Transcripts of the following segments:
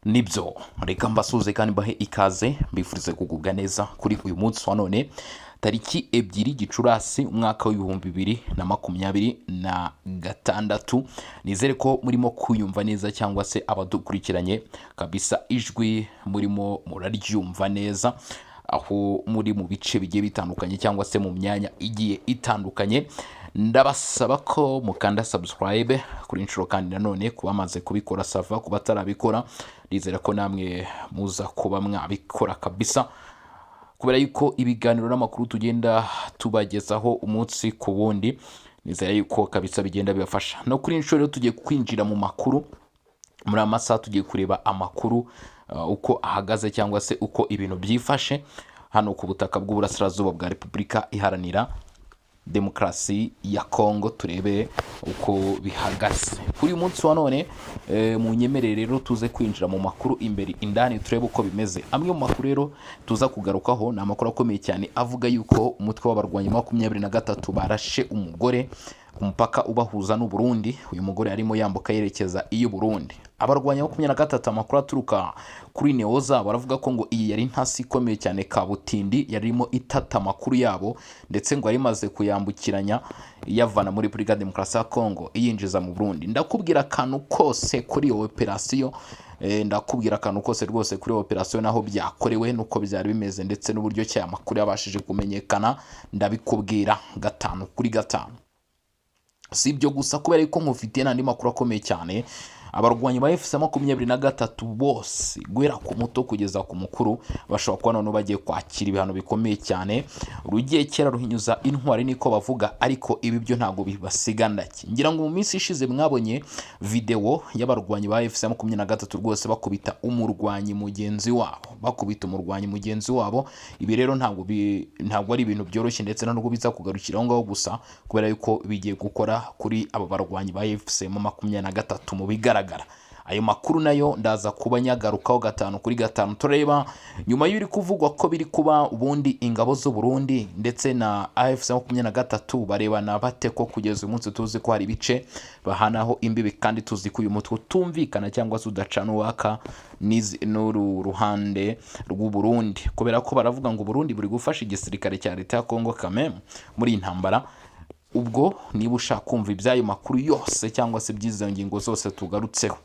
nibyo reka mbasuze kandi mbahe ikaze mbifurize kugubwa neza kuri uyu munsi wa none tariki 2 Gicurasi umwaka w'ibihumbi 2026. Nizere ko murimo kuyumva neza cyangwa se abadukurikiranye kabisa ijwi murimo muraryumva neza aho muri mu bice bigiye bitandukanye cyangwa se mu myanya igiye itandukanye. Ndabasaba ko mukanda subscribe kuri inshuro kandi nanone kuba maze kubikora sava kuba tarabikora nizera ko namwe muza kuba mwabikora kabisa, kubera yuko ibiganiro n'amakuru tugenda tubagezaho umunsi ku wundi nizera yuko kabisa bigenda bibafasha. No kuri inshuro rero tugiye kwinjira mu makuru muri amasaha, tugiye kureba amakuru uko ahagaze cyangwa se uko ibintu byifashe hano ku butaka bw'uburasirazuba bwa Repubulika Iharanira Demokarasi ya Kongo. Turebe uko bihagaze kuri uyu munsi wa none. Mu nyemerere rero tuze kwinjira mu makuru imbere indani turebe uko bimeze. Amwe mu makuru rero tuza kugarukaho ni amakuru akomeye cyane avuga yuko umutwe w'abarwanyi 23 barashe umugore ku mupaka ubahuza n'u Burundi. Uyu mugore arimo yambuka yerekeza iyo Burundi. Abarwanyi 23 amakuru aturuka kuri Neoza baravuga ko ngo iyi yari ntasi ikomeye cyane kabutindi yarimo itata amakuru yabo, ndetse ngo yarimaze kuyambukiranya yavana muri Repubulika Demokarasi ya Kongo iyinjiza mu Burundi. Ndakubwira akantu kose kuri iyo operation, ndakubwira akantu kose rwose kuri operation naho byakorewe nuko byari bimeze ndetse n'uburyo cya makuru yabashije kumenyekana, ndabikubwira 5 kuri 5. Si ibyo gusa kubera ko nkufitiye n'andi makuru akomeye cyane. Abarwanyi ba FC23 bose guhera ku muto kugeza ku mukuru bashobora kuba none bagiye kwakira ibihano bikomeye cyane. Rugiye kera ruhinyuza intwari niko bavuga, ariko ibi byo ntago bibasiga ndaki. Ngira ngo mu minsi ishize mwabonye video y'abarwanyi ba FC23 rwose bakubita umurwanyi mugenzi wabo, Ibi rero ntabwo ari ibintu byoroshye ndetse nubwo biza kugarukiraho ngaho gusa, kubera yuko bigiye gukora kuri aba barwanyi ba FC23 mu bigaragara. Ayo makuru nayo ndaza kuba nyagarukaho 5 kuri 5. Tureba nyuma y'uri kuvugwa ko biri kuba ubundi ingabo z'u Burundi ndetse na AFC23 barebana bate ko kugeza umunsi tuzi ko hari bice bahanaho imbibi, kandi tuzi ko uyu mutwe tumvikana cyangwa se udacana uwaka n'uru ruhande rw'u Burundi, kubera ko baravuga ngo Burundi buri gufasha igisirikare cya leta ya Kongo kameme muri intambara. Ubwo niba ushaka kumva ibyayo makuru yose cyangwa se byizo ngingo zose tugarutseho,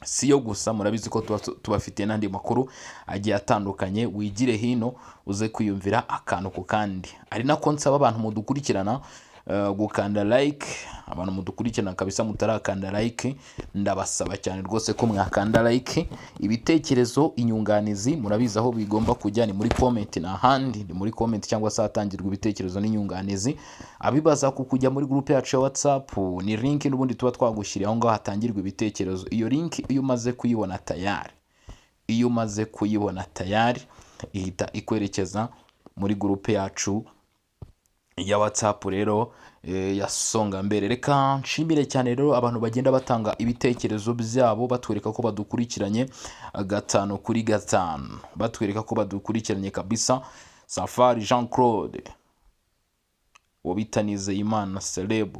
siyo gusa murabizi ko tubafitiye n'andi makuru agiye atandukanye, wigire hino uze kwiyumvira akantu ku kandi. Ari nako nsaba abantu mudukurikirana gukanda like. Abantu mudukurikirana kabisa mutarakanda like, ndabasaba cyane rwose ko mwakanda like. Ibitekerezo, inyunganizi murabizi aho bigomba kujya ni muri comment n'ahandi, ni muri comment cyangwa se hatangirwa ibitekerezo n'inyunganizi. Abibaza kujya muri groupe yacu ya WhatsApp ni link n'ubundi tuba twagushyiriye aho ngaho hatangirwa ibitekerezo. Iyo link iyo umaze kuyibona tayari ihita ikwerekeza muri groupe yacu ya WhatsApp rero ya Songa Mbere. Reka nshimire cyane rero abantu bagenda batanga ibitekerezo byabo batwereka ko badukurikiranye 5 kuri 5, batwereka ko badukurikiranye kabisa. Safari Jean Claude, Wobitanize Imana Celeb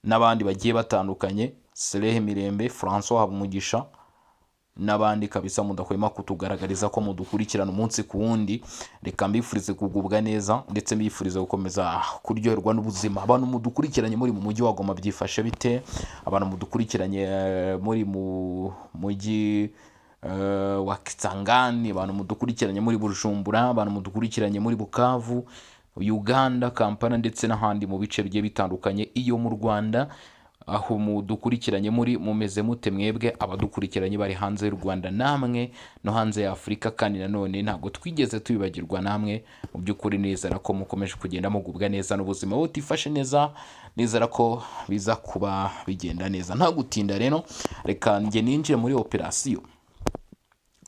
n'abandi bagiye batandukanye, Selehe Mirembe, François Habumugisha n'abandi kabisa mudakwema kutugaragariza ko mudukurikirana umunsi ku wundi. Reka mbifurize kugubwa neza ndetse mbifurize gukomeza kuryoherwa n'ubuzima. Abantu mudukurikiranye muri mu mujyi wa Goma byifashe bite? Abantu mudukurikiranye muri mu mujyi wa Kisangani, abantu mudukurikiranye muri Bujumbura, abantu mudukurikiranye muri Bukavu, Uganda, Kampala ndetse n'ahandi mu bice bigiye bitandukanye. Iyo mu Rwanda aho mudukurikiranye muri mumeze mute mwebwe? Abadukurikiranye bari hanze y'u Rwanda namwe no hanze ya Afurika kandi nanone ntabwo twigeze tubibagirwa namwe. Mu by'ukuri nizera ko mukomeje kugenda mugubwa neza n'ubuzima butifashe neza, nizera ko biza kuba bigenda neza. Nta gutinda rero reka nge ninjire muri operation.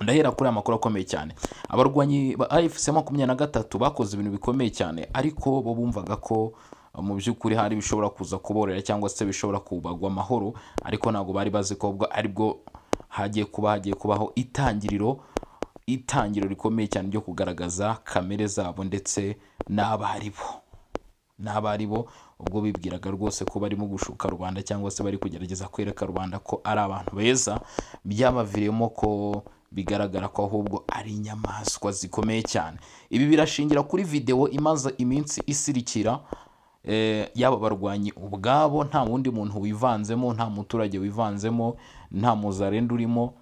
Ndahera kuri amakuru akomeye cyane. Abarwanyi ba AFC23 bakoze ibintu bikomeye cyane, ariko bo bumvaga ko mu by'ukuri hari bishobora kuza kuborera cyangwa se bishobora kubagwa amahoro, ariko ntabwo bari bazi ko ubwo aribwo hagiye kubaho itangiriro rikomeye cyane ryo kugaragaza kamere zabo ndetse n'abaribo. n'abari bo ubwo bibwiraga rwose ko barimo gushuka rubanda cyangwa se bari kugerageza kwereka rubanda ko ari abantu beza, byabaviriyemo ko bigaragara ko ahubwo ari inyamaswa zikomeye cyane. Ibi birashingira kuri video imaze iminsi isirikira yaba barwanyi ubwabo, nta wundi muntu wivanzemo, nta muturage wivanzemo, nta muzarendo urimo,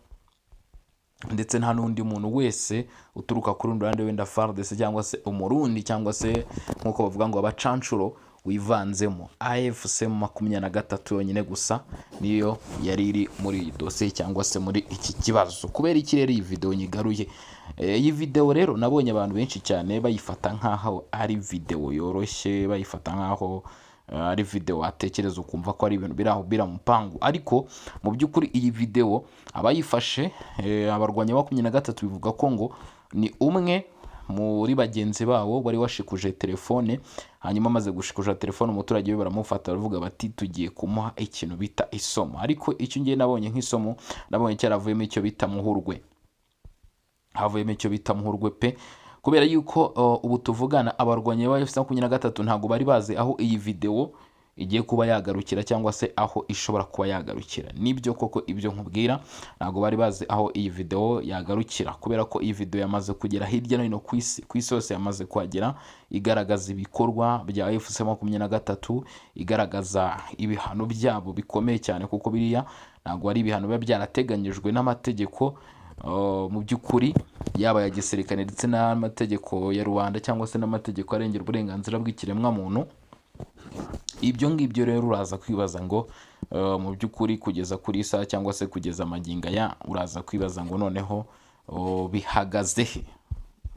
ndetse nta n'undi muntu wese uturuka kuri rundi ruhande wenda FARDC cyangwa se umurundi cyangwa se nk'uko bavuga ngo abacancuro wivanzemo. AFC 23 yonyine gusa niyo yari iri muri iyi dosiye cyangwa se muri iki kibazo. Kubera iki rero iyi video nyigaruye? Iyi video rero nabonye abantu benshi cyane bayifata nk'aho ari video yoroshye, bayifata nk'aho ari video watekereza ukumva ko ari ibintu biraho biramupangu, ariko mu by'ukuri iyi video abayifashe abarwanya 23 bivuga ko ngo ni umwe muri bagenzi babo wari washikuje telefone, hanyuma amaze gushikuja telefone umuturage we baramufata baravuga bati tugiye kumuha ikintu bita isomo. Ariko icyo ngiye nabonye nk'isomo, nabonye cyaravuyemo icyo bita muhurwe, havuyemo icyo bita muhurwe pe, kubera yuko ubu tuvugana abarwanya ba FC23 ntago bari bazi aho iyi video igiye kuba yagarukira cyangwa se aho ishobora kuba yagarukira. Nibyo koko ibyo nkubwira, ntago bari bazi aho iyi video yagarukira, kubera ko iyi video yamaze kugera hirya no hino ku isi yose, yamaze kuhagera igaragaza ibikorwa bya FC23, igaragaza ibihano byabo bikomeye cyane, kuko biriya ntago ari ibihano biba byarateganyijwe n'amategeko mu by'ukuri, yaba ya gisirikare ndetse n'amategeko ya Rwanda cyangwa se n'amategeko arengera uburenganzira bw'ikiremwa muntu. Ibyo ngibyo rero uraza kwibaza ngo mu by'ukuri kugeza kuri isa cyangwa se kugeza maginga ya, uraza kwibaza ngo noneho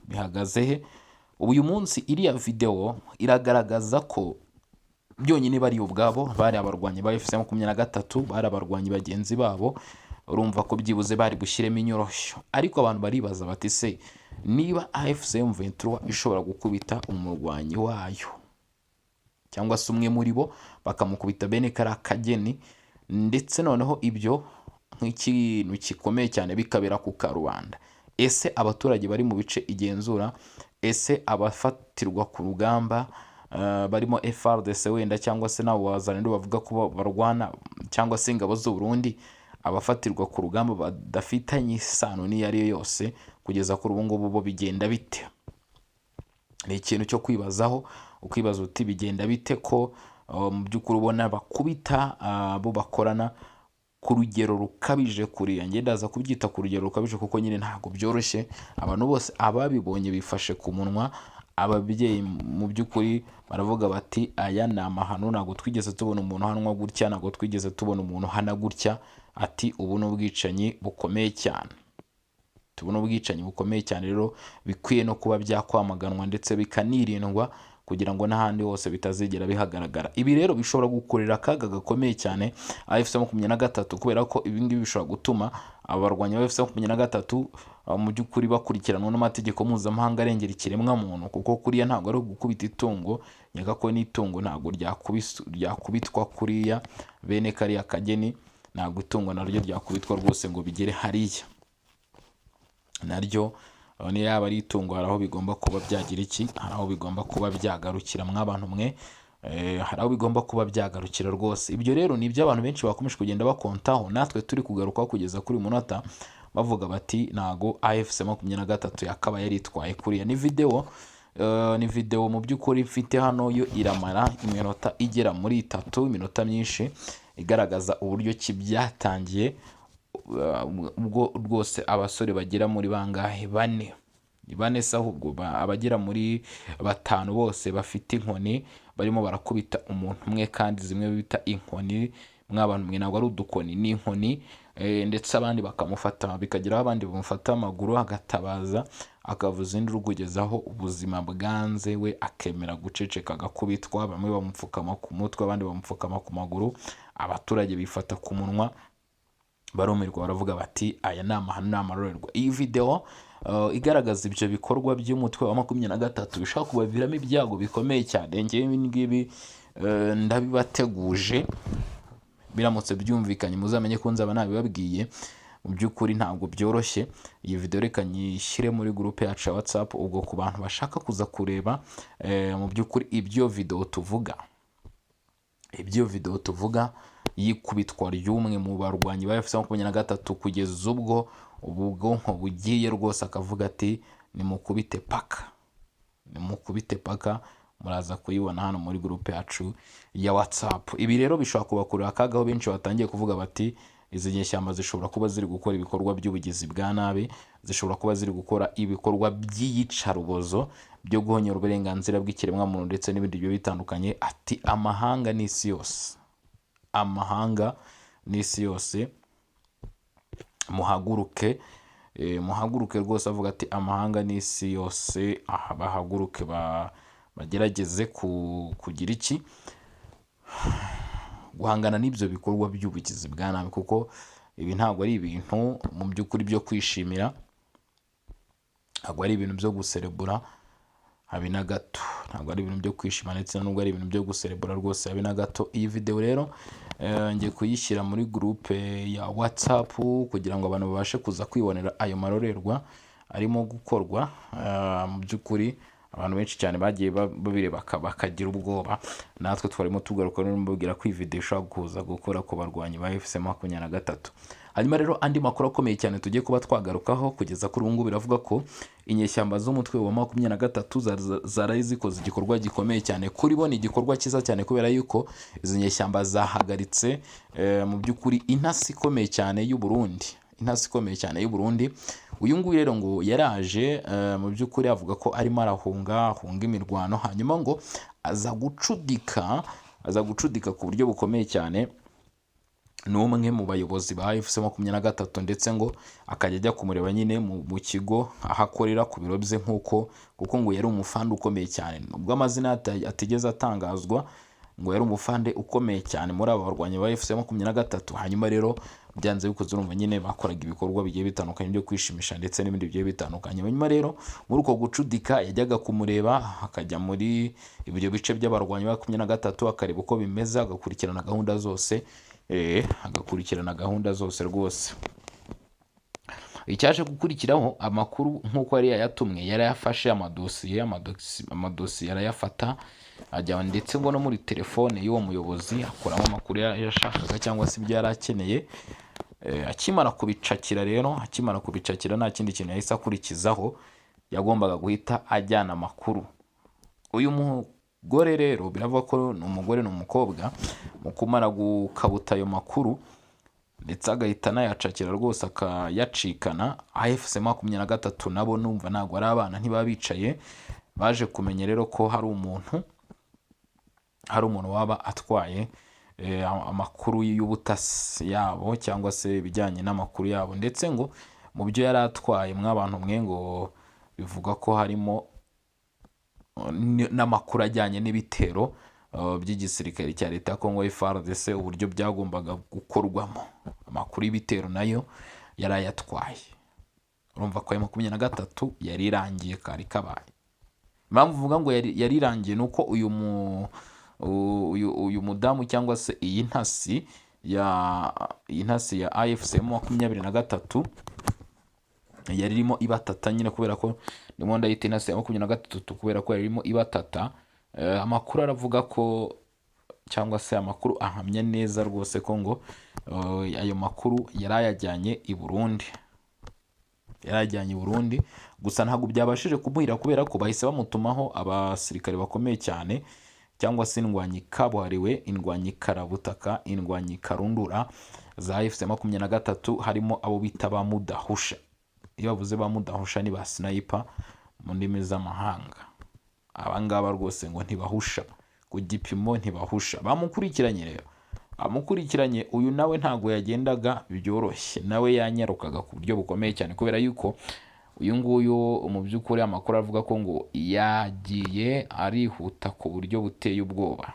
bihagaze he? Uyu munsi iriya video iragaragaza ko byonyine bari ubwabo bari abarwanyi ba FC23, bari abarwanyi bagenzi babo, urumva ko byibuze bari bushyiremo inyoroshyo. Ariko abantu baribaza bati se niba AFC M23 ishobora gukubita umurwanyi wayo cyangwa se umwe muri bo bakamukubita bene kara kageni, ndetse noneho ibyo nk'ikintu gikomeye cyane bikabera ku karubanda, ese abaturage bari mu bice igenzura, ese abafatirwa ku rugamba barimo FARDC wenda cyangwa se nabo wazarendo bavuga ko barwana cyangwa se ingabo z'u Burundi, abafatirwa ku rugamba badafitanye isano n'iyo ari yo yose, kugeza kuri ubu ngubu bo bigenda bite? Ni ikintu cyo kwibazaho, ukibaza uti bigenda bite ko mu by'ukuri ubona bakubita abo bakorana ku rugero rukabije kuriya. Nge ndaza kubyita ku rugero rukabije kuko nyine ntago byoroshye. Abantu bose ababibonye bifashe ku munwa, ababyeyi mu by'ukuri baravuga bati aya ni amahano, ntago twigeze tubona umuntu hanwa gutya, ntago twigeze tubona umuntu hana gutya. Ati ubu n'ubwicanyi bukomeye cyane, tubona ubwicanyi bukomeye cyane, rero bikwiye no kuba byakwamaganwa ndetse bikanirindwa kugira ngo n'ahandi hose bitazigera bihagaragara. Ibi rero bishobora gukorera akaga gakomeye cyane AFC23, kubera ko ibi ngibi bishobora gutuma abarwanya ba AFC23 mu by'ukuri bakurikiranwa n'amategeko mpuzamahanga arengera ikiremwa muntu, kuko kuriya ntabwo ari gukubita itungo, nyaka ko n'itungo ntabwo ryakubitwa kuriya bene kariya kageni, ntabwo itungo naryo ryakubitwa rwose ngo bigere hariya. Naryo niyo yaba ari itungo hari aho bigomba kuba byagira iki, hari aho bigomba kuba byagarukira mw'abantu mwe, hari aho bigomba kuba byagarukira rwose. Ibyo rero ni ibyo abantu benshi bakomeje kugenda bakontaho, natwe turi kugaruka kugeza kuri munota, bavuga bati ntago AFC23 yakaba yaritwaye kuriya. Ni video mu by'ukuri mfite hano, yo iramara iminota igera muri 3, iminota myinshi, igaragaza uburyo ki byatangiye, ubwo rwose abasore bagera muri bangahe, bane se ahubwo abagera muri 5 bose bafite inkoni barimo barakubita umuntu umwe, kandi zimwe bita inkoni mw'abantu mwe ntabwo ari udukoni, ni inkoni, ndetse abandi bakamufata, bikageraho abandi bamufata amaguru agatabaza, akavuza induru kugezaho ubuzima bwanze, we akemera guceceka agakubitwa, bamwe bamupfukama ku mutwe abandi bamupfukama ku maguru, abaturage bifata ku munwa barumirwa, baravuga bati aya ni amahano n'amarorerwa. Iyi video igaragaza ibyo bikorwa by'umutwe wa 23 bishaka kubaviramo ibyago bikomeye cyane. Ngewe ngibi ndabibateguje, biramutse byumvikanye muzamenye ko nzaba nabibabwiye. mu by'ukuri ntabwo byoroshye. Iyi video reka nyishyire muri groupe yacu ya WhatsApp, ubwo ku bantu bashaka kuza kureba mu by'ukuri ibyo video tuvuga y'ikubitwa ry'umwe mu barwanyi ba FC23 kugeza ubwo ubwonko bugiye rwose akavuga ati nimukubite paka, muraza kuyibona hano muri groupe yacu ya WhatsApp. Ibi rero bishobora kubakurura akaga, aho benshi batangiye kuvuga bati izi nyeshyamba zishobora kuba ziri gukora ibikorwa by'ubugizi bwa nabi, zishobora kuba ziri gukora ibikorwa by'iyicarubozo byo guhonyora uburenganzira bw'ikiremwamuntu ndetse n'ibindi bigiye bitandukanye. Ati amahanga n'isi yose muhaguruke rwose. Avuga ati amahanga n'isi yose bahaguruke, bagerageze kugira iki, guhangana n'ibyo bikorwa by'ubugizi bwa nabi, kuko ibi ntabwo ari ibintu mu by'ukuri byo kwishimira, ntabwo ari ibintu byo guserebura habe na gato, ntabwo ari ibintu byo kwishima ndetse nubwo ari ibintu byo guserebura rwose habe na gato. Iyi video rero ngiye kuyishyira muri groupe ya WhatsApp kugira ngo abantu babashe kuza kwibonera ayo marorerwa arimo gukorwa. Mu by'ukuri abantu benshi cyane bagiye babireba bakagira ubwoba, natwe twarimo tugaruka n'umubwira ko iyi video ishobora kuza gukora ku barwanyi ba FC23. Hanyuma rero andi makuru akomeye cyane tugiye kuba twagarukaho kugeza kuri ubu ngubu, biravuga ko inyeshyamba z'umutwe wa 23 zaraye zikoze igikorwa gikomeye cyane kuri bo. Ni igikorwa cyiza cyane kubera yuko izi nyeshyamba zahagaritse mu by'ukuri intasi ikomeye cyane y'u Burundi. Uyu nguyu rero ngo yaraje mu by'ukuri avuga ko arimo arahunga imirwano, hanyuma ngo aza gucudika ku buryo bukomeye cyane n'umwe mu bayobozi ba FC23, ndetse ngo akajya ajya kumureba nyine mu kigo aho akorera ku biro bye, kuko ngo yari umufande ukomeye cyane, nubwo amazina atigeze atangazwa, ngo yari umufande ukomeye cyane muri aba barwanyi ba FC23. Hanyuma rero byanze bikoze urumva nyine bakoraga ibikorwa bigiye bitandukanye byo kwishimisha ndetse n'ibindi bigiye bitandukanye. Hanyuma rero muri uko gucudika yajyaga kumureba, akajya muri ibyo bice by'abarwanyi ba 23 akareba uko bimeze, agakurikirana gahunda zose rwose. Icyaje gukurikiraho amakuru nk'uko yari yayatumwe, yari yafashe amadosiye yarayafata ajya ndetse ngo no muri telefone y'uwo muyobozi akuramo amakuru yashakaga cyangwa se ibyo yari akeneye. Akimara kubicakira nta kindi kintu yahise akurikizaho, yagombaga guhita ajyana amakuru. Uyu mugore rero biravuga ko ni umugore n'umukobwa, mu kumara gukabuta ayo makuru ndetse agahita anayacakira rwose akayacikana. FC23 nabo numva ntabwo ari abana, ntibaba bicaye, baje kumenya rero ko hari umuntu waba atwaye amakuru y'ubutasi yabo cyangwa se ibijyanye n'amakuru yabo, ndetse ngo mu byo yari atwaye mw'abantu mwe ngo bivuga ko harimo n'amakuru ajyanye n'ibitero by'igisirikare cya leta ya Congo FARDC, uburyo byagombaga gukorwamo. Amakuru y'ibitero nayo yari ayatwaye. Urumva ko M23 yari irangiye kari kabaye. Impamvu uvuga ngo yari irangiye nuko uyu mudamu cyangwa se iyi ntasi ya AFC23 yari irimo ibatata nyine, kubera ko ndimo ndayita intasi ya 23 kubera ko yari irimo ibatata. Amakuru aravuga ko, cyangwa se amakuru ahamya neza rwose ko ngo ayo makuru yarayajyanye i Burundi, gusa ntabwo byabashije kumuhira kubera ko bahise bamutumaho abasirikare bakomeye cyane, cyangwa se indwanyi kabuhariwe, indwanyi karabutaka, indwanyi karundura za FC23, harimo abo bita ba mudahusha. Iyo bavuze ba mudahusha ni ba sniper mu ndimi z'amahanga. Abangaba rwose ngo ntibahusha ku gipimo, ntibahusha. Bamukurikiranye uyu nawe ntago yagendaga byoroshye, nawe yanyarukaga ku buryo bukomeye cyane, kubera yuko uyu nguyu mu by'ukuri amakuru avuga ko ngo yagiye arihuta ku buryo buteye ubwoba.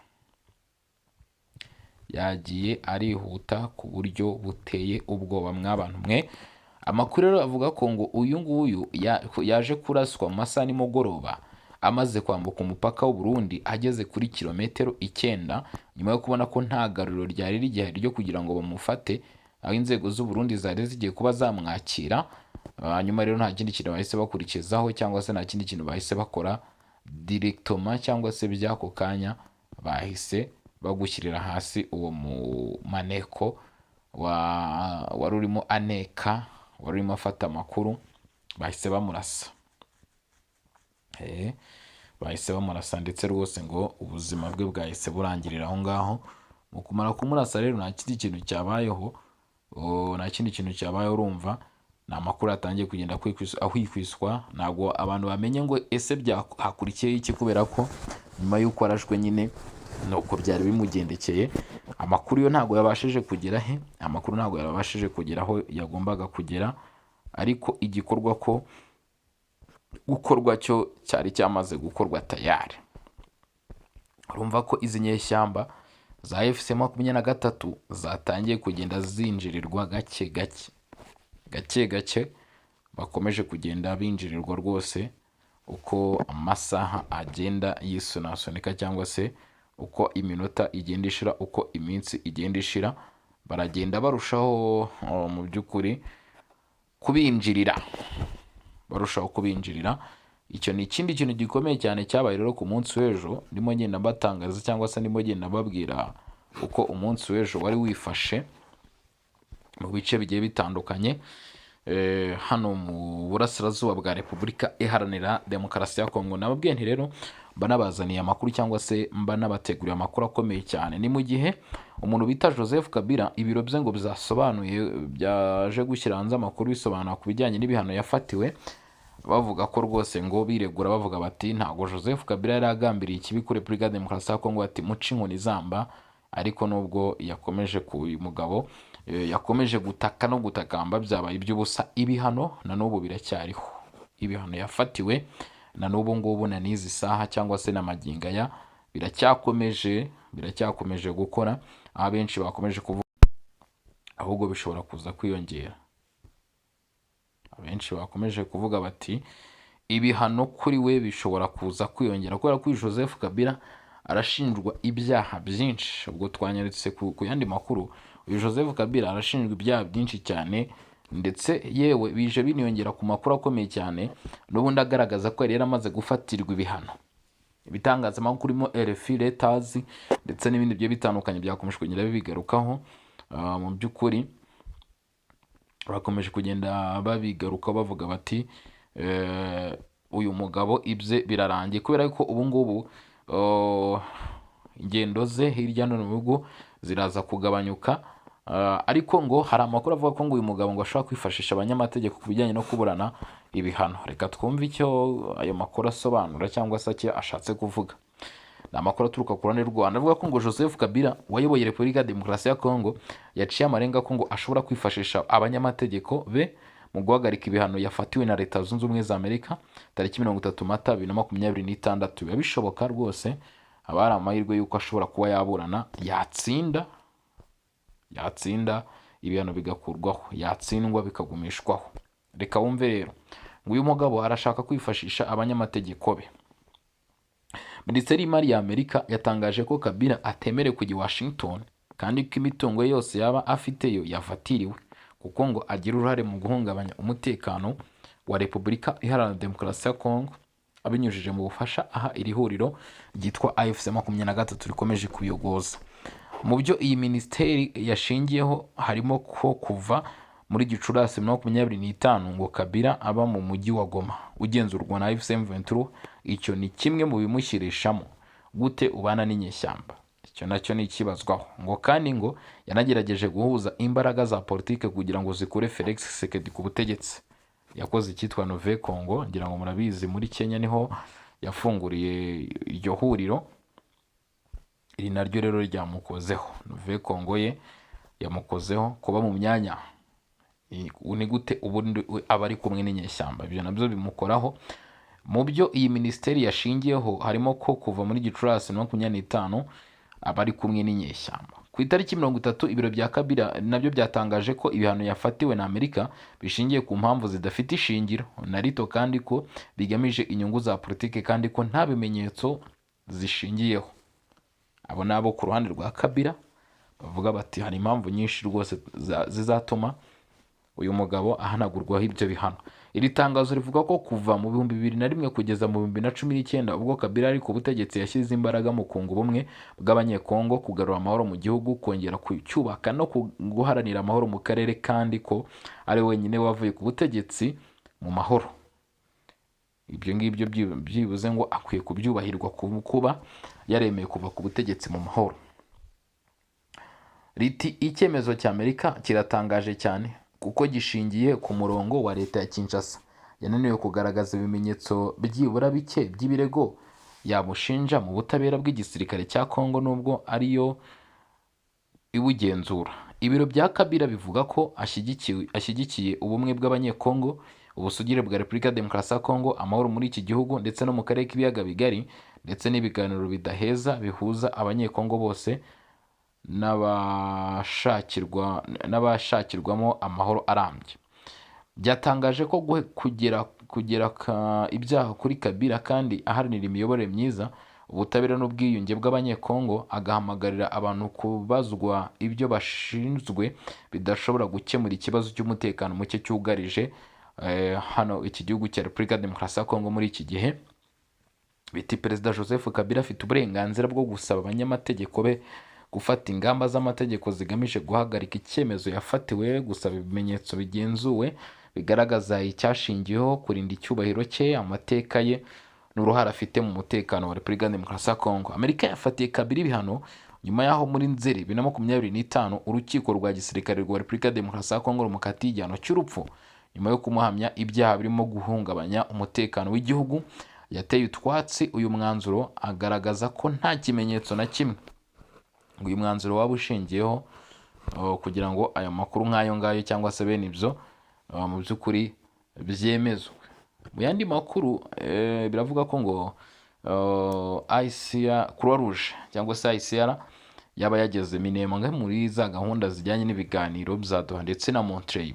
Mw'abantu mwe, amakuru rero avuga ko ngo uyu nguyu yaje kuraswa mu masaha nimugoroba amaze kwambuka umupaka w'u Burundi, ageze kuri kilometero 9, nyuma yo kubona ko nta garuriro ryari rigihari ryo kugira ngo bamufate. aho inzego z'u Burundi zari zigiye kuba zamwakira. Hanyuma rero nta kindi kintu bahise bakurikizaho cyangwa se nta kindi kintu bahise bakora directement cyangwa se by'ako kanya, bahise bagushyirira hasi uwo mu maneko wari urimo aneka, wari urimo afata amakuru, bahise bamurasa. Bahise bamurasa ndetse rwose ngo ubuzima bwe bwahise burangirira aho ngaho. Mu kumara kumurasa rero nta kindi kintu cyabayeho, urumva ni amakuru atangiye kugenda ahwikwiswa. Ntabwo abantu bamenye ngo ese byahakurikiyeho iki, kubera ko nyuma y'uko arashwe nyine nuko byari bimugendekeye. Amakuru yo ntabwo yabashije kugera he, amakuru ntabwo yabashije kugera aho yagombaga kugera, ariko igikorwa ko gukorwa cyo cyari cyamaze gukorwa tayari. Urumva ko izi nyeshyamba za FC23 zatangiye kugenda zinjirirwa gake gake, bakomeje kugenda binjirirwa rwose uko amasaha agenda yisunasunika, cyangwa se uko iminota igenda ishira, uko iminsi igenda ishira, baragenda barushaho mu by'ukuri kubinjirira, Icyo ni ikindi kintu gikomeye cyane cyabaye rero ku munsi w'ejo. Ndimo ngenda mbatangaza cyangwa se ndimo ngenda babwira uko umunsi w'ejo wari wifashe mu bice bigiye bitandukanye hano mu burasirazuba bwa Repubulika Iharanira Demokarasi ya Kongo. Nababwiye nti rero mba nabazaniye amakuru cyangwa se mba nabateguriye amakuru akomeye cyane. Ni mu gihe umuntu bita Joseph Kabila ibiro bye ngo byasobanuye, byaje gushyira hanze amakuru bisobanura ku bijyanye n'ibihano yafatiwe, bavuga ko rwose ngo biregura, bavuga bati ntabwo Joseph Kabila yari agambiriye ikibi kuri Repubulika Demokarasi ya Kongo, ati muce inkoni zamba. Ariko nubwo yakomeje uyu mugabo yakomeje gutaka no gutakamba, byabaye iby'ubusa. Ibihano na n'ubu biracyariho, ibihano yafatiwe na n'ubu ngubu na n'izi saha cyangwa se na magingo aya biracyakomeje gukora. Abenshi bakomeje kuvuga ahubwo bishobora kuza kwiyongera. Abenshi bakomeje kuvuga bati ibihano kuri we bishobora kuza kwiyongera, kubera ko Joseph Kabila arashinjwa ibyaha byinshi. Ubwo twanyarutse ku yandi makuru, uyu Joseph Kabila arashinjwa ibyaha byinshi cyane, ndetse yewe bije biniyongera ku makuru akomeye cyane n'ubundi agaragaza ko yari yaramaze gufatirwa ibihano. Ibitangazamakuru birimo RFI, Reuters ndetse n'ibindi bigiye bitandukanye byakomeje kugenda bibigarukaho. Mu by'ukuri bakomeje kugenda babigaruka bavuga bati uyu mugabo ibye birarangiye, kubera ko ubu ngubu ingendo ze hirya no hino mu bihugu ziraza kugabanyuka. Ariko ngo hari amakuru avuga ko ngo uyu mugabo ngo ashobora kwifashisha abanyamategeko ku bijyanye no kuburana ibihano. Reka twumve icyo ayo makuru asobanura cyangwa se icyo ashatse kuvuga. Ni amakuru aturuka ku ruhande rw'u Rwanda avuga ko ngo Joseph Kabila wayoboye Repubulika Demokarasi ya Kongo yaciye amarenga ko ngo ashobora kwifashisha abanyamategeko be mu guhagarika ibihano yafatiwe na Leta Zunze Ubumwe za Amerika tariki 30 Mata 2026. Biba bishoboka rwose, haba hari amahirwe y'uko ashobora kuba yaburana, yatsinda ibihano bigakurwaho, yatsindwa bikagumishwaho. Reka wumve rero ngo uyu mugabo arashaka kwifashisha abanyamategeko be. Minisiteri y'Imari ya Amerika yatangaje ko Kabila atemere kujya Washington, kandi ko imitungo ye yose yaba afiteyo yafatiriwe, kuko ngo agira uruhare mu guhungabanya umutekano wa Repubulika Iharanira Demokarasi ya Kongo, abinyujije mu bufasha aha iri huriro ryitwa AFC23 rikomeje kuyogoza. Mu byo iyi minisiteri yashingiyeho harimo ko kuva muri Gicurasi 2025 ngo Kabila aba mu mujyi wa Goma ugenzurwa na AFC23. Icyo ni kimwe mu bimushyirishamo gute ubana n'inyeshyamba. Icyo nacyo ni ikibazwaho ngo, kandi ngo yanagerageje guhuza imbaraga za politike kugira ngo zikure Felix Tshisekedi ku butegetsi. Yakoze icyitwa Nove Congo, ngira ngo murabizi, muri Kenya niho yafunguriye iryo huriro. Iri naryo rero ryamukozeho, Nove Congo ye yamukozeho kuba mu myanya ni gute ubundi aba ari kumwe n'inyeshyamba. Ibyo nabyo bimukoraho. Mu byo iyi minisiteri yashingiyeho harimo ko kuva muri Gicurasi 2025 aba ari kumwe n'inyeshyamba. Ku itariki 30 ibiro bya Kabila nabyo byatangaje ko ibihano yafatiwe na Amerika bishingiye ku mpamvu zidafite ishingiro na rito, kandi ko bigamije inyungu za politike, kandi ko nta bimenyetso zishingiyeho. Abo nabo ku ruhande rwa Kabila bavuga bati hari impamvu nyinshi rwose zizatuma uyu mugabo ahanagurwaho ibyo bihano. Iri tangazo rivuga ko kuva mu 2001 kugeza mu 2019 ubwo Kabila ari ku butegetsi yashyize imbaraga mu kunga ubumwe bw'abanyekongo, kugarura amahoro mu gihugu, kongera kucyubaka no guharanira amahoro mu karere, kandi ko ari wenyine wavuye ku butegetsi mu mahoro. Ibyo ngibyo byibuze ngo akwiye kubyubahirwa kuba yaremeye kuva ku butegetsi mu mahoro. Riti icyemezo cy'Amerika kiratangaje cyane kuko gishingiye ku murongo wa leta ya Kinshasa yananiwe kugaragaza ibimenyetso byibura bike by'ibirego yamushinja mu butabera bw'igisirikare cya Kongo nubwo ariyo ibugenzura. Ibiro bya Kabila bivuga ko ashyigikiye ubumwe bw'abanyekongo, ubusugire bwa Repubulika ya Demokarasi ya Kongo, amahoro muri iki gihugu ndetse no mu karere k'ibiyaga bigari, ndetse n'ibiganiro bidaheza bihuza abanyekongo bose n'abashakirwamo amahoro arambye. Byatangaje ko kugera ibyaha kuri Kabila kandi aharanira imiyoborere myiza, ubutabera n'ubwiyunge bw'abanyekongo, agahamagarira abantu kubazwa ibyo bashinzwe bidashobora gukemura ikibazo cy'umutekano muke cyugarije hano iki gihugu cya Repubulika ya Demokarasi ya Kongo muri iki gihe. Biti Perezida Joseph Kabila afite uburenganzira bwo gusaba abanyamategeko be gufata ingamba z'amategeko zigamije guhagarika icyemezo yafatiwe, gusaba ibimenyetso bigenzuwe bigaragaza icyashingiyeho, kurinda icyubahiro cye, amateka ye n'uruhare afite mu mutekano wa Repubulika ya Demokarasi ya Kongo. Amerika yafatiye Kabila ibihano nyuma y'aho muri Nzeri 2025 urukiko rwa gisirikare rwa Repubulika ya Demokarasi ya Kongo rumukatiye igihano cy'urupfu nyuma yo kumuhamya ibyaha birimo guhungabanya umutekano w'igihugu. Yateye utwatsi uyu mwanzuro agaragaza ko nta kimenyetso na kimwe uyu mwanzuro waba ushingiyeho kugira ngo aya makuru nk'ayo ngayo cyangwa se bene ibyo mu by'ukuri byemezwe. Mu yandi makuru biravuga ko ngo Croix Rouge cyangwa se ICR yaba yageze Minembwe muri za gahunda zijyanye n'ibiganiro bya Doha ndetse na Montreal.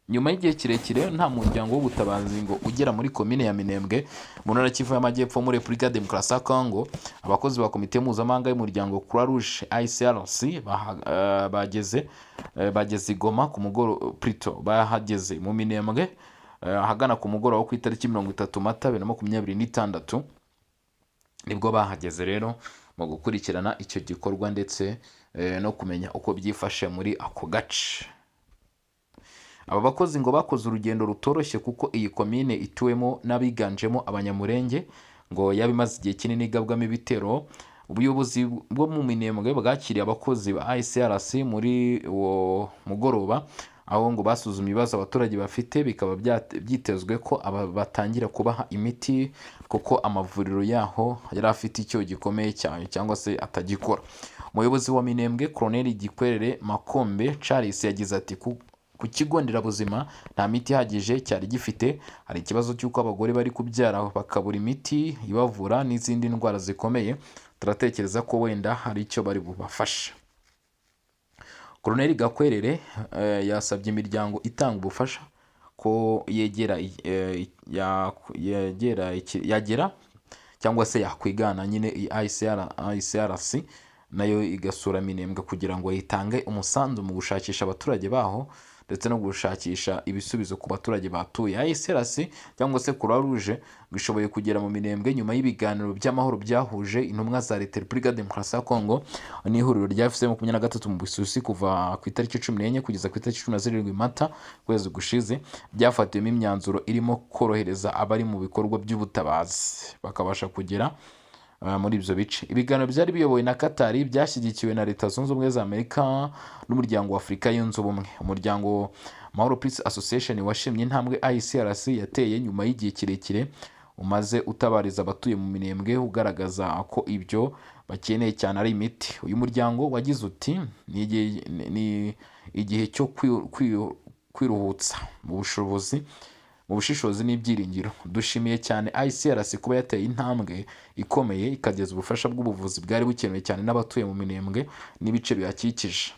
Nyuma y'igihe kirekire nta muryango w'ubutabazi ngo ugera muri komine ya Minembwe mu ntara Kivu y'Amajyepfo muri Repubulika ya Demokarasi ya Kongo, abakozi ba komite mpuzamahanga y'umuryango Croix Rouge ICRC bageze i Goma ku mugoroba, bahageze mu Minembwe ahagana ku mugoroba wo ku itariki 30 Mata 2026 nibwo bahageze rero mu gukurikirana icyo gikorwa ndetse no kumenya uko byifashe muri ako gace. Aba bakozi ngo bakoze urugendo rutoroshye kuko iyi komine ituwemo n'abiganjemo abanyamurenge, ngo yabimaze igihe kinini igabwamo ibitero. Ubuyobozi bwo mu Minembwe bwakiriye abakozi ba ICRC muri uwo mugoroba, aho ngo basuzuma ibibazo abaturage bafite, bikaba byitezwe ko batangira kubaha imiti kuko amavuriro yaho yari afite icyo gikomeye cyane cyangwa se atagikora. Umuyobozi wa Minembwe Colonel Gikwerere Makombe Charles yagize ati ku kigo nderabuzima nta miti ihagije cyari gifite, hari ikibazo cy'uko abagore bari kubyara bakabura imiti ibavura n'izindi ndwara zikomeye, turatekereza ko wenda hari icyo bari bubafasha. Colonel Gakwerere yasabye imiryango itanga ubufasha ko yagera cyangwa se yakwigana nyine ICRC nayo igasura Minembwe kugira ngo yitange umusanzu mu gushakisha abaturage baho ndetse no gushakisha ibisubizo ku baturage batuye. ICRC cyangwa se Croix Rouge gishoboye kugera mu Minembwe nyuma y'ibiganiro by'amahoro byahuje intumwa za Leta Repubulika ya Demokarasi ya Kongo n'ihuriro rya FC23 mu Busuwisi kuva ku itariki 14 kugeza ku itariki 17 Mata kwezi gushize, byafatiwemo imyanzuro irimo korohereza abari mu bikorwa by'ubutabazi bakabasha kugera muri ibyo bice. Ibiganiro byari biyobowe na Qatar byashyigikiwe na Leta Zunze Ubumwe za Amerika n'umuryango wa Afurika yunze ubumwe. Umuryango Mahoro Peace Association washimye intambwe ICRC yateye nyuma y'igihe kirekire umaze utabariza abatuye mu Minembwe, ugaragaza ko ibyo bakeneye cyane ari imiti. Uyu muryango wagize uti ni igihe cyo kwiruhutsa mu bushishozi n'ibyiringiro. Dushimiye cyane ICRC kuba yateye intambwe ikomeye ikageza ubufasha bw'ubuvuzi bwari bukenewe cyane n'abatuye mu Minembwe n'ibice bihakikije.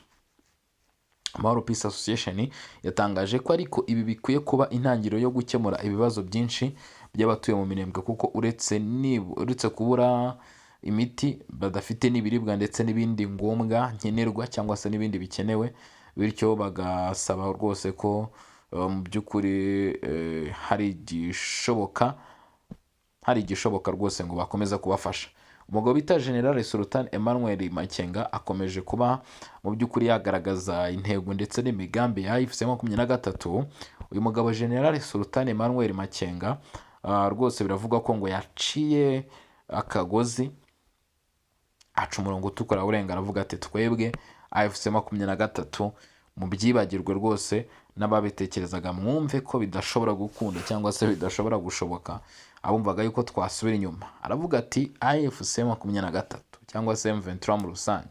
Mahoro Peace Association yatangaje ko ariko ibi bikwiye kuba intangiriro yo gukemura ibibazo byinshi by'abatuye mu Minembwe kuko uretse kubura imiti, badafite n'ibiribwa ndetse n'ibindi ngombwa nkenerwa cyangwa se n'ibindi bikenewe, bityo bagasaba rwose ko mu by'ukuri hari igishoboka rwose ngo bakomeza kubafasha. Umugabo bita General Sultan Emmanuel Makenga akomeje kuba mu by'ukuri yagaragaza intego ndetse n'imigambi ya AFC-M23. Uyu mugabo General Sultan Emmanuel Makenga rwose biravugwa ko ngo yaciye akagozi, aca umurongo utukura urenga, aravuga ati twebwe AFC-M23 mu byibagirwe rwose, n'ababitekerezaga mwumve ko bidashobora gukunda cyangwa se bidashobora gushoboka, abumvaga yuko twasubira inyuma. Aravuga ati AFC-M23 cyangwa se M23 mu rusange,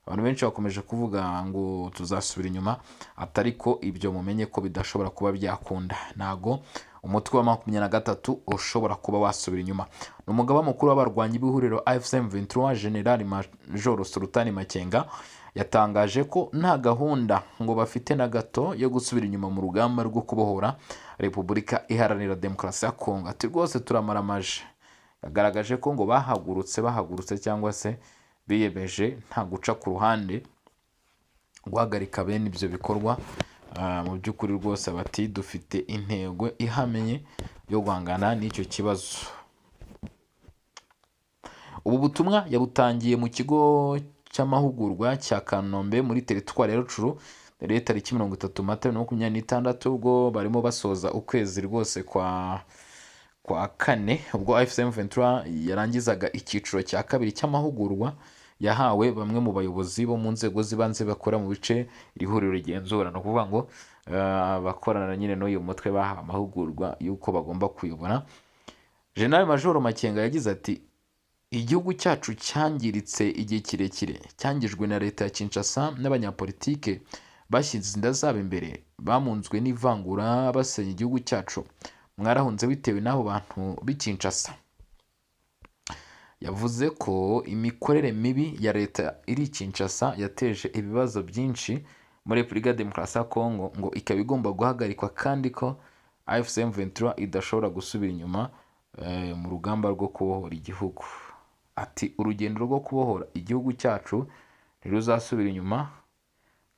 abantu benshi bakomeje kuvuga ngo tuzasubira inyuma, atariko ibyo mumenye ko bidashobora kuba byakunda. Ntago umutwe wa 23 ushobora kuba wasubira inyuma. Ni umugaba mukuru w'abarwanyi b'ihuriro AFC-M23 General Major Sultan Makenga yatangaje ko nta gahunda ngo bafite na gato yo gusubira inyuma mu rugamba rwo kubohora Repubulika Iharanira Demokarasi ya Kongo. Ati rwose turamaramaje. Yagaragaje ko ngo bahagurutse cyangwa se biyemeje nta guca ku ruhande, guhagarika bene ibyo bikorwa. Mu by'ukuri rwose bati dufite intego ihamye yo guhangana n'icyo kibazo. Ubu butumwa yabutangiye mu kigo cy'amahugurwa cya Kanombe muri teritwari ya Rutshuru tariki 30 Mata 2026, ubwo barimo basoza ukwezi rwose kwa kane, ubwo AFC-M23 yarangizaga icyiciro cya kabiri cy'amahugurwa yahawe bamwe mu bayobozi bo mu nzego z'ibanze bakora mu bice iri huriro rigenzura. No kuvuga ngo bakorana nyine n'uyu mutwe bahawe amahugurwa y'uko bagomba kuyobora. General Major Makenga yagize ati igihugu cyacu cyangiritse igihe kirekire, cyangijwe na leta ya Kinshasa n'abanyapolitike bashyize inda zabo imbere, bamunzwe n'ivangura basenya igihugu cyacu. Mwarahunze bitewe n'abo bantu b'i Kinshasa. Yavuze ko imikorere mibi ya leta iri Kinshasa yateje ibibazo byinshi muri Repubulika Demokarasi ya Kongo, ngo ikaba igomba guhagarikwa kandi ko AFC-M23 idashobora gusubira inyuma mu rugamba rwo kubohora igihugu. Ati urugendo rwo kubohora igihugu cyacu ntiruzasubira inyuma.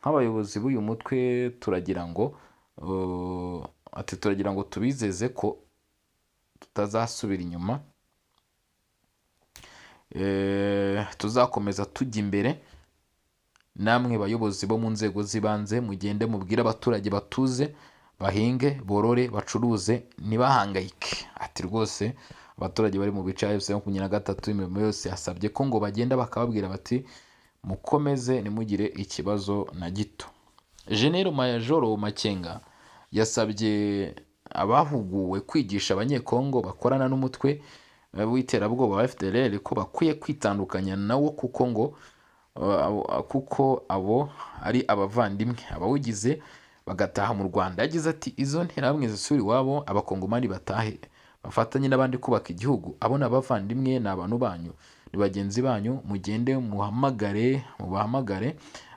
Nk'abayobozi b'uyu mutwe turagira ngo tubizeze ko tutazasubira inyuma, tuzakomeza tujya imbere. Namwe bayobozi bo mu nzego z'ibanze mugende mubwire abaturage batuze, bahinge, borore, bacuruze, ntibahangayike. Ati rwose abaturage bari mu bice AFC-M23 imirimo yose yasabye ko ngo bagenda bakababwira bati mukomeze nimugire ikibazo na gito. General Major Makenga yasabye abahuguwe kwigisha abanyekongo bakorana n'umutwe w'iterabwoba wa FDLR ko bakwiye kwitandukanya nawo, kuko abo ari abavandimwe, abawugize bagataha mu Rwanda. Yagize ati izo nterahamwe zisubira iwabo, abakongomani batahe bafatanye n'abandi kubaka igihugu. Abo ni abavandimwe, ni abantu banyu, ni bagenzi banyu, mugende mubahamagare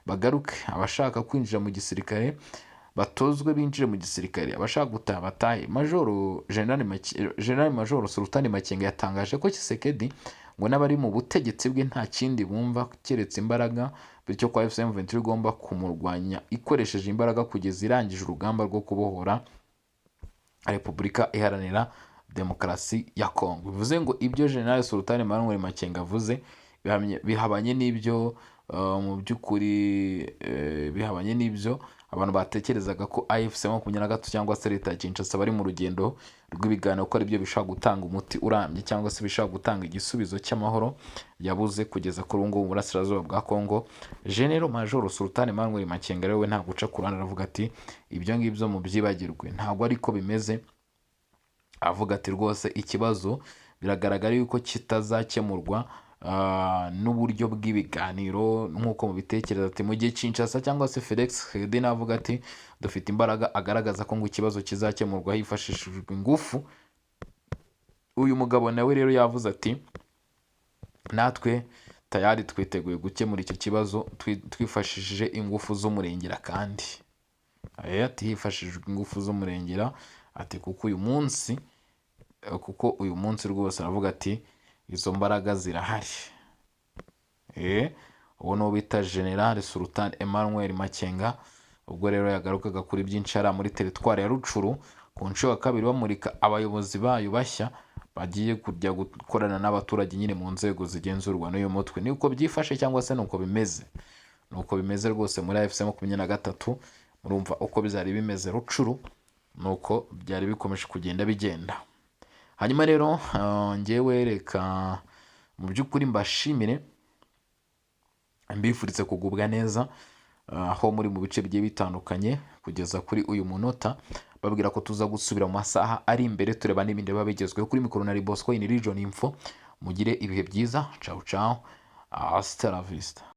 bagaruke. Abashaka kwinjira mu gisirikare batozwe binjire mu gisirikare, abashaka gutaha batahe. General Major Sultan Makenga yatangaje ko Tshisekedi ngo n'abari mu butegetsi bwe nta kindi bumva keretse imbaraga, bityo ko AFC-M23 igomba kumurwanya ikoresheje imbaraga kugeza irangije urugamba rwo kubohora Repubulika Iharanira Demokarasi ya Kongo. Bivuze ngo ibyo General Sultan Emmanuel Makenga avuze bihabanye n'ibyo mu by'ukuri bihabanye n'ibyo abantu batekerezaga ko AFC-M23 cyangwa se leta ya Kinshasa bari mu rugendo rw'ibiganiro ko ari byo bishobora gutanga umuti urambye cyangwa se bishobora gutanga igisubizo cy'amahoro yabuze kugeza kuri ubu ngubu mu burasirazuba bwa Kongo. General Major Sultan Emmanuel Makenga rero we nta guca ku ruhande, aravuga ati ibyo ngibyo mu byibagirwe, ntabwo ariko bimeze. Avuga ati rwose ikibazo biragaragara yuko kitazakemurwa n'uburyo bw'ibiganiro nk'uko mubitekereza. Ati mu gihe Kinshasa cyangwa se Felix Tshisekedi navuga ati dufite imbaraga, agaragaza ko ngo ikibazo kizakemurwa hifashishijwe ingufu. Uyu mugabo nawe rero yavuze ati natwe tayari twiteguye gukemura icyo kibazo twifashishije ingufu z'umurengera. Kandi ati hifashishijwe ingufu z'umurengera, ati kuko uyu munsi rwose aravuga ati izo mbaraga zirahari. uwo ni uwo bita General Sultan Emmanuel Makenga, ubwo rero yagarukaga kuri byinshi ari muri teritwari ya Rucuru ku nshuro ya kabiri bamurika abayobozi bayo bashya bagiye kujya gukorana n'abaturage nyine mu nzego zigenzurwa n'uyu mutwe. Ni uko byifashe cyangwa se ni uko bimeze? Ni uko bimeze rwose muri AFC 23. Murumva uko bizari bimeze Rucuru, ni uko byari bikomeje kugenda bigenda. Hanyuma rero ngewe reka mu by'ukuri mbashimire, mbifuritse kugubwa neza aho muri mu bice bigiye bitandukanye kugeza kuri uyu munota, babwira ko tuza gusubira mu masaha ari imbere tureba n'ibindi biba bigezweho. Kuri mikoro na Bosco in Region Info, mugire ibihe byiza. Ciao ciao, hasta la vista.